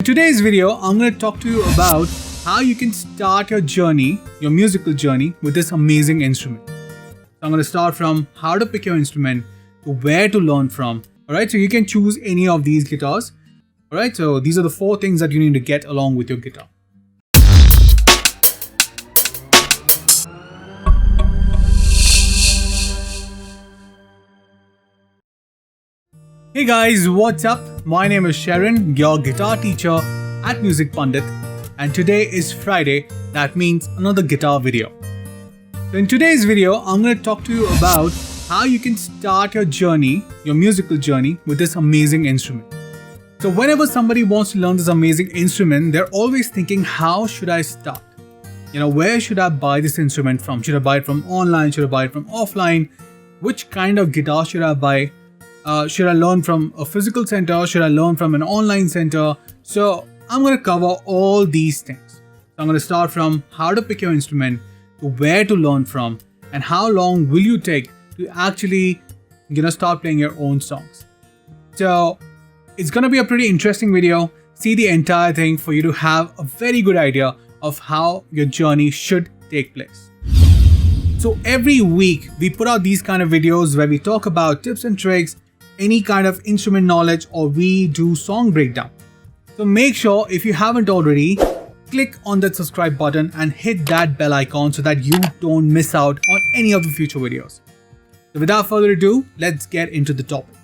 In today's video, I'm going to talk to you about how you can start your journey, your musical journey, with this amazing instrument. So I'm going to start from how to pick your instrument to where to learn from. Alright, so you can choose any of these guitars. Alright, so these are the 4 things that you need to get along with your guitar. Hey guys, what's up? My name is Sherin, your guitar teacher at Music Pandit, and today is Friday. That means another guitar video. So in today's video, I'm going to talk to you about how you can start your journey, your musical journey, with this amazing instrument. So whenever somebody wants to learn this amazing instrument, they're always thinking, how should I start? Where should I buy this instrument from? Should I buy it from online? Should I buy it from offline? Which kind of guitar should I buy? Should I learn from a physical center? Should I learn from an online center? So I'm going to cover all these things. So I'm going to start from how to pick your instrument to where to learn from and how long will you take to actually start playing your own songs. So it's going to be a pretty interesting video. See the entire thing for you to have a very good idea of how your journey should take place. So every week we put out these kind of videos where we talk about tips and tricks, any kind of instrument knowledge, or we do song breakdown. So make sure, if you haven't already, click on that subscribe button and hit that bell icon so that you don't miss out on any of the future videos. So without further ado, let's get into the topic.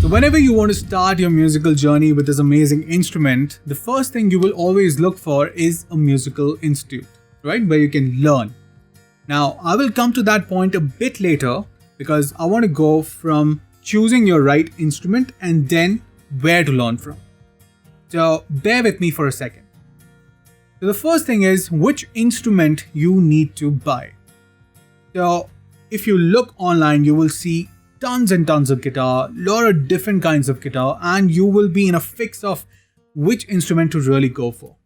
So whenever you want to start your musical journey with this amazing instrument, the first thing you will always look for is a musical institute, right? Where you can learn. Now, I will come to that point a bit later because I want to go from choosing your right instrument and then where to learn from. So bear with me for a second. So the first thing is which instrument you need to buy. So if you look online, you will see tons and tons of guitar, lot of different kinds of guitar, and you will be in a fix of which instrument to really go for.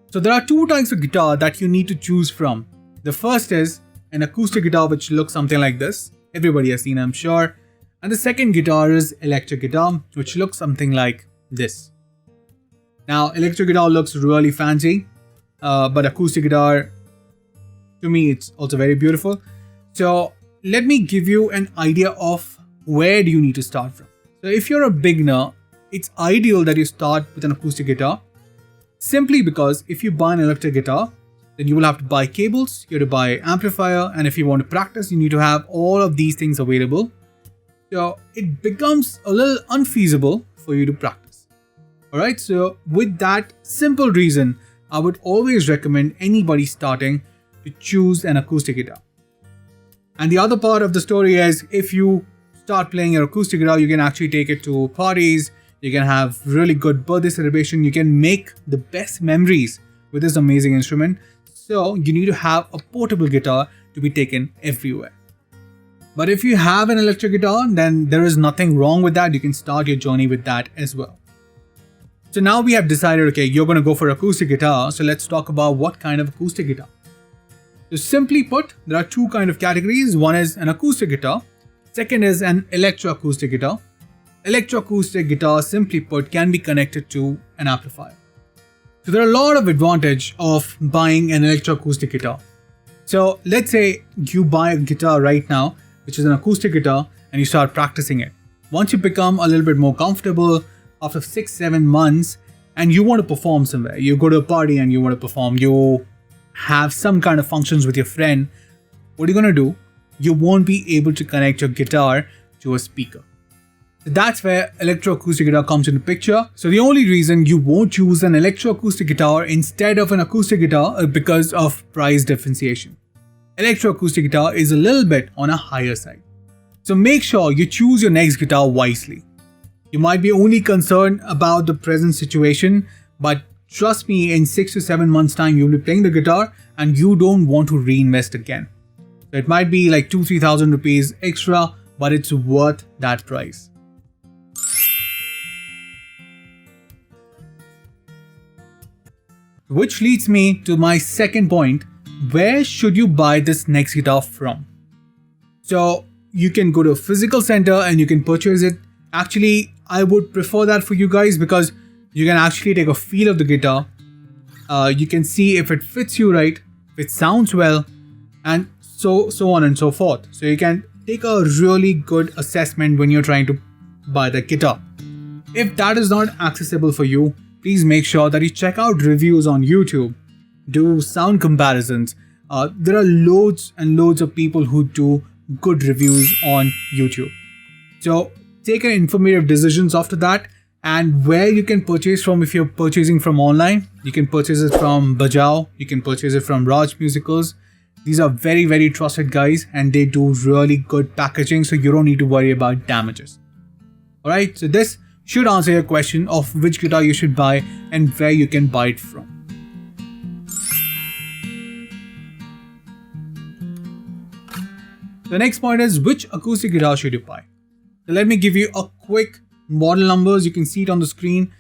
So there are 2 types of guitar that you need to choose from. The first is an acoustic guitar which looks something like this. Everybody has seen, I'm sure. And the second guitar is electric guitar, which looks something like this. Now, electric guitar looks really fancy, but acoustic guitar, to me, it's also very beautiful. So let me give you an idea of where do you need to start from. So if you're a beginner, it's ideal that you start with an acoustic guitar, simply because if you buy an electric guitar, then you will have to buy cables, you have to buy amplifier, and if you want to practice, you need to have all of these things available. So it becomes a little unfeasible for you to practice. Alright, so with that simple reason, I would always recommend anybody starting to choose an acoustic guitar. And the other part of the story is, if you start playing your acoustic guitar, you can actually take it to parties, you can have really good birthday celebration, you can make the best memories with this amazing instrument. So you need to have a portable guitar to be taken everywhere. But if you have an electric guitar, then there is nothing wrong with that. You can start your journey with that as well. So now we have decided, okay, you're going to go for acoustic guitar. So let's talk about what kind of acoustic guitar. So simply put, there are 2 kind of categories. One is an acoustic guitar. Second is an electroacoustic guitar. Electroacoustic guitar, simply put, can be connected to an amplifier. So there are a lot of advantage of buying an electroacoustic guitar. So let's say you buy a guitar right now, which is an acoustic guitar, and you start practicing it. Once you become a little bit more comfortable after 6-7 months and you want to perform somewhere, you go to a party and you want to perform, you have some kind of functions with your friend, what are you going to do? You won't be able to connect your guitar to a speaker. That's where electroacoustic guitar comes into picture. So the only reason you won't choose an electroacoustic guitar instead of an acoustic guitar is because of price differentiation. Electroacoustic guitar is a little bit on a higher side. So make sure you choose your next guitar wisely. You might be only concerned about the present situation, but trust me, in 6 to 7 months time, you'll be playing the guitar and you don't want to reinvest again. So it might be like 2,000-3,000 rupees extra, but it's worth that price. Which leads me to my second point. Where should you buy this next guitar from? So you can go to a physical center and you can purchase it. Actually, I would prefer that for you guys because you can actually take a feel of the guitar. You can see if it fits you right, if it sounds well, and so on and so forth. So you can take a really good assessment when you're trying to buy the guitar. If that is not accessible for you, please make sure that you check out reviews on YouTube. Do sound comparisons. There are loads and loads of people who do good reviews on YouTube. So take an informative decisions after that. And where you can purchase from, if you're purchasing from online, you can purchase it from Bajao, you can purchase it from Raj Musicals. These are very, very trusted guys and they do really good packaging, so you don't need to worry about damages. Alright, so this should answer your question of which guitar you should buy and where you can buy it from. The next point is, which acoustic guitar should you buy? So let me give you a quick model numbers. You can see it on the screen.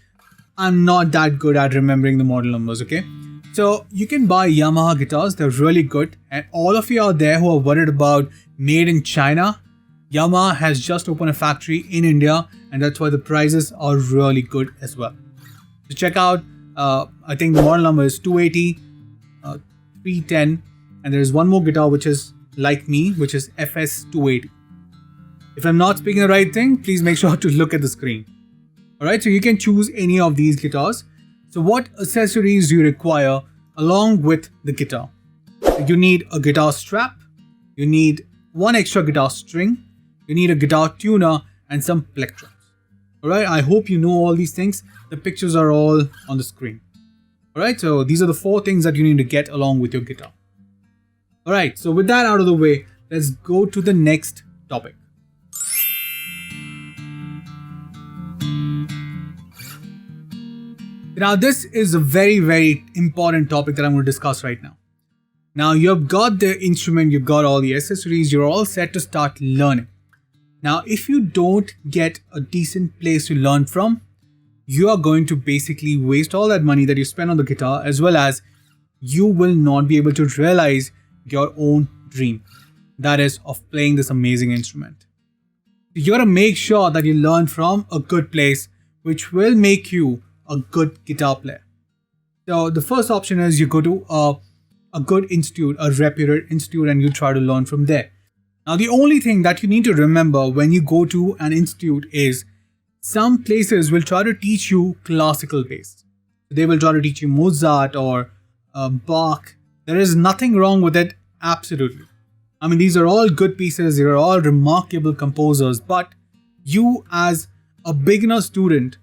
I'm not that good at remembering the model numbers, okay? So you can buy Yamaha guitars, they're really good. And all of you out there who are worried about made in China, Yamaha has just opened a factory in India and that's why the prices are really good as well. So check out, I think the model number is 280, 310, and there's one more guitar which is like me, which is FS280. If I'm not speaking the right thing, please make sure to look at the screen. Alright, so you can choose any of these guitars. So what accessories do you require along with the guitar? You need a guitar strap, you need one extra guitar string, you need a guitar tuner and some plectrums. Alright, I hope you know all these things. The pictures are all on the screen. Alright, so these are the 4 things that you need to get along with your guitar. Alright, so with that out of the way, let's go to the next topic. Now this is a very, very important topic that I'm going to discuss right now. Now you've got the instrument, you've got all the accessories, you're all set to start learning. Now if you don't get a decent place to learn from, you are going to basically waste all that money that you spend on the guitar, as well as you will not be able to realize your own dream, that is of playing this amazing instrument. You gotta make sure that you learn from a good place which will make you a good guitar player. So the first option is you go to a good institute, a reputed institute, and you try to learn from there. Now the only thing that you need to remember when you go to an institute is some places will try to teach you classical bass. They will try to teach you Mozart or Bach. There is nothing wrong with it, absolutely. I mean, these are all good pieces, they are all remarkable composers, but you as a beginner student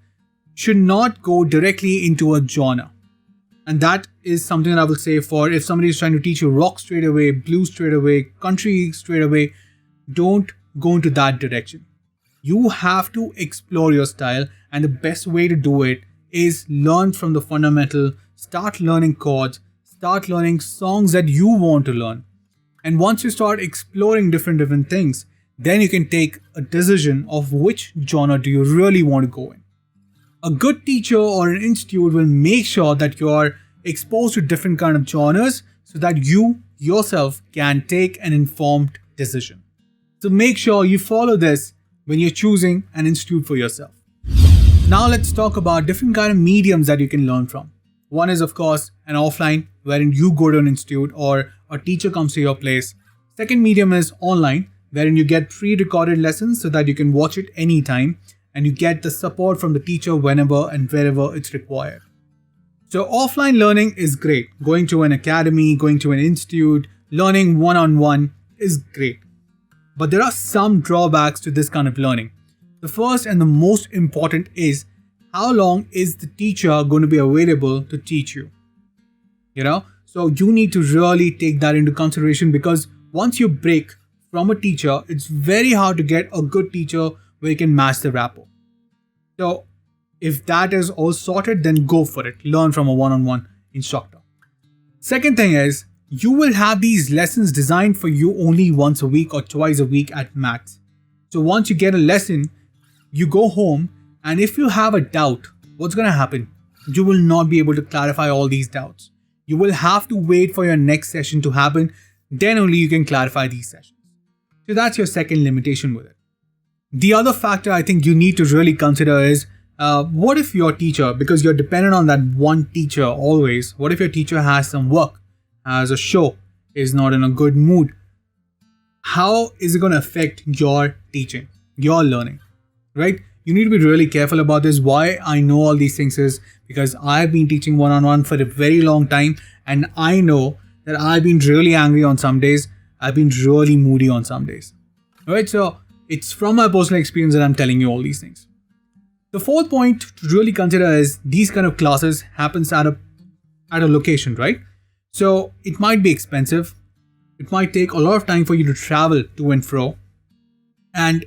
should not go directly into a genre. And that is something that I will say for if somebody is trying to teach you rock straight away, blues straight away, country straight away, don't go into that direction. You have to explore your style, and the best way to do it is learn from the fundamental, start learning chords, start learning songs that you want to learn. And once you start exploring different things, then you can take a decision of which genre do you really want to go in. A good teacher or an institute will make sure that you are exposed to different kind of genres so that you yourself can take an informed decision. So make sure you follow this when you're choosing an institute for yourself. Now let's talk about different kind of mediums that you can learn from. One is of course an offline, wherein you go to an institute or a teacher comes to your place. Second medium is online, wherein you get pre-recorded lessons so that you can watch it anytime and you get the support from the teacher whenever and wherever it's required. So offline learning is great. Going to an academy, going to an institute, learning one-on-one is great. But there are some drawbacks to this kind of learning. The first and the most important is how long is the teacher going to be available to teach you? So you need to really take that into consideration, because once you break from a teacher, it's very hard to get a good teacher where you can match the rapport. So if that is all sorted, then go for it. Learn from a one-on-one instructor. Second thing is, you will have these lessons designed for you only once a week or twice a week at max. So once you get a lesson, you go home, and if you have a doubt, what's going to happen? You will not be able to clarify all these doubts. You will have to wait for your next session to happen. Then only you can clarify these sessions. So that's your second limitation with it. The other factor I think you need to really consider is what if your teacher, because you're dependent on that one teacher always, what if your teacher has some work, has a show, is not in a good mood? How is it going to affect your teaching, your learning, right? You need to be really careful about this. Why I know all these things is because I've been teaching one-on-one for a very long time, and I know that I've been really angry on some days. I've been really moody on some days, right? So it's from my personal experience that I'm telling you all these things. The fourth point to really consider is these kind of classes happens at a location, right? So it might be expensive. It might take a lot of time for you to travel to and fro, and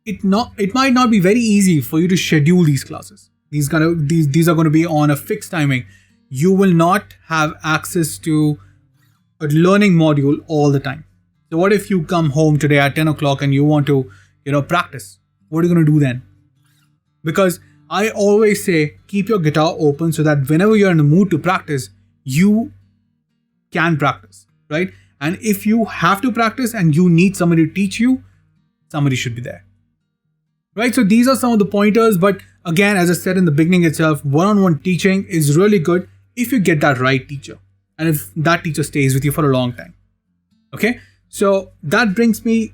it might not be very easy for you to schedule these classes. These are going to be on a fixed timing. You will not have access to a learning module all the time. So what if you come home today at 10 o'clock and you want to, practice? What are you going to do then? Because I always say, keep your guitar open so that whenever you're in the mood to practice, you can practice, right? And if you have to practice and you need somebody to teach you, somebody should be there, right? So these are some of the pointers. But again, as I said in the beginning itself, one-on-one teaching is really good if you get that right teacher and if that teacher stays with you for a long time. Okay, so that brings me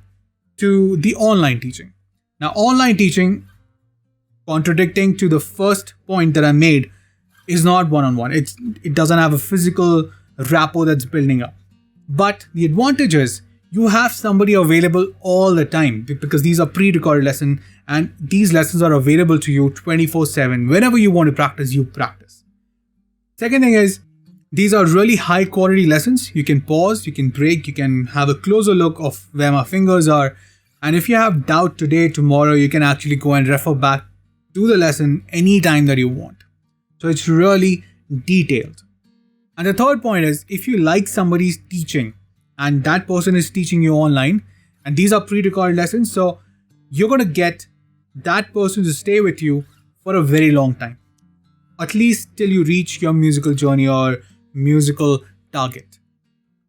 to the online teaching. Now, online teaching, contradicting to the first point that I made, is not one-on-one. It doesn't have a physical rapport that's building up. But the advantage is you have somebody available all the time because these are pre-recorded lessons and these lessons are available to you 24/7. Whenever you want to practice, you practice. Second thing is these are really high quality lessons. You can pause, you can break, you can have a closer look of where my fingers are. And if you have doubt today, tomorrow, you can actually go and refer back to the lesson anytime that you want. So it's really detailed. And the third point is if you like somebody's teaching and that person is teaching you online and these are pre-recorded lessons, so you're going to get that person to stay with you for a very long time, at least till you reach your musical journey or musical target.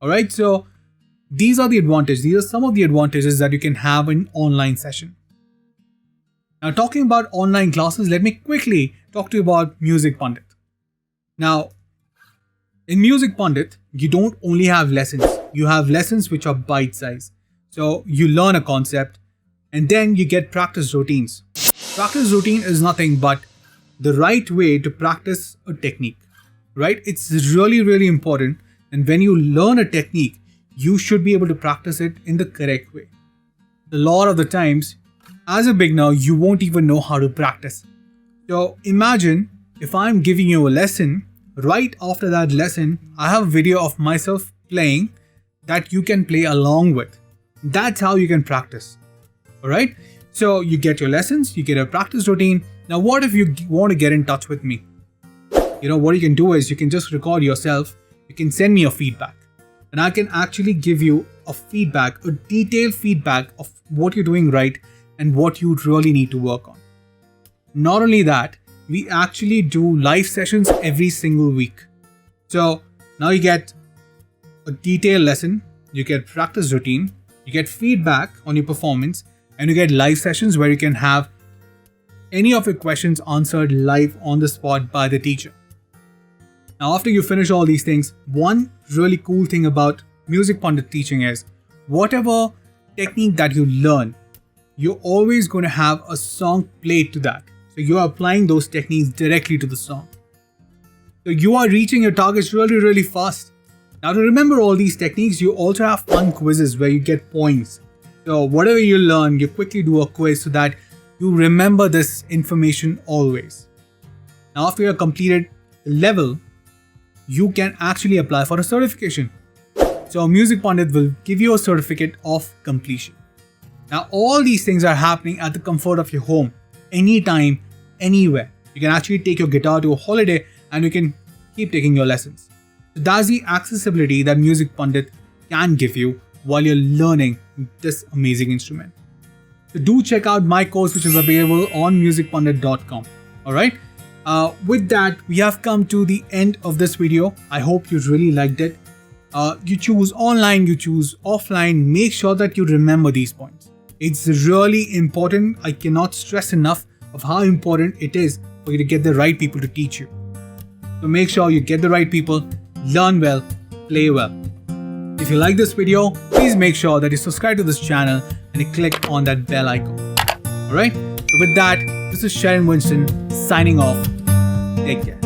All right. So these are the advantages. These are some of the advantages that you can have in online session. Now, talking about online classes, let me quickly talk to you about Music Pandit. Now, in Music Pandit, you don't only have lessons. You have lessons which are bite-sized. So you learn a concept and then you get practice routines. Practice routine is nothing but the right way to practice a technique, right? It's really, really important. And when you learn a technique, you should be able to practice it in the correct way. A lot of the times, as a beginner, you won't even know how to practice. So imagine if I'm giving you a lesson, right after that lesson, I have a video of myself playing that you can play along with. That's how you can practice. All right. So you get your lessons, you get a practice routine. Now, what if you want to get in touch with me? What you can do is you can just record yourself. You can send me your feedback and I can actually give you a feedback, a detailed feedback of what you're doing right and what you really need to work on. Not only that, we actually do live sessions every single week. So now you get a detailed lesson, you get practice routine, you get feedback on your performance, and you get live sessions where you can have any of your questions answered live on the spot by the teacher. Now, after you finish all these things, one really cool thing about Music Pandit teaching is whatever technique that you learn, you're always going to have a song played to that. So you are applying those techniques directly to the song. So you are reaching your targets really, really fast. Now, to remember all these techniques, you also have fun quizzes where you get points. So whatever you learn, you quickly do a quiz so that you remember this information always. Now, after you have completed the level, you can actually apply for a certification. So Music Pandit will give you a certificate of completion. Now, all these things are happening at the comfort of your home, anytime, anywhere. You can actually take your guitar to a holiday and you can keep taking your lessons. So that's the accessibility that Music Pandit can give you while you're learning this amazing instrument. So do check out my course, which is available on musicpandit.com. All right. With that, we have come to the end of this video. I hope you really liked it. You choose online, you choose offline, make sure that you remember these points. It's really important. I cannot stress enough of how important it is for you to get the right people to teach you. So make sure you get the right people, learn well, play well. If you like this video, please make sure that you subscribe to this channel and you click on that bell icon. Alright? So with that, this is Sherin Winstent signing off. Take care.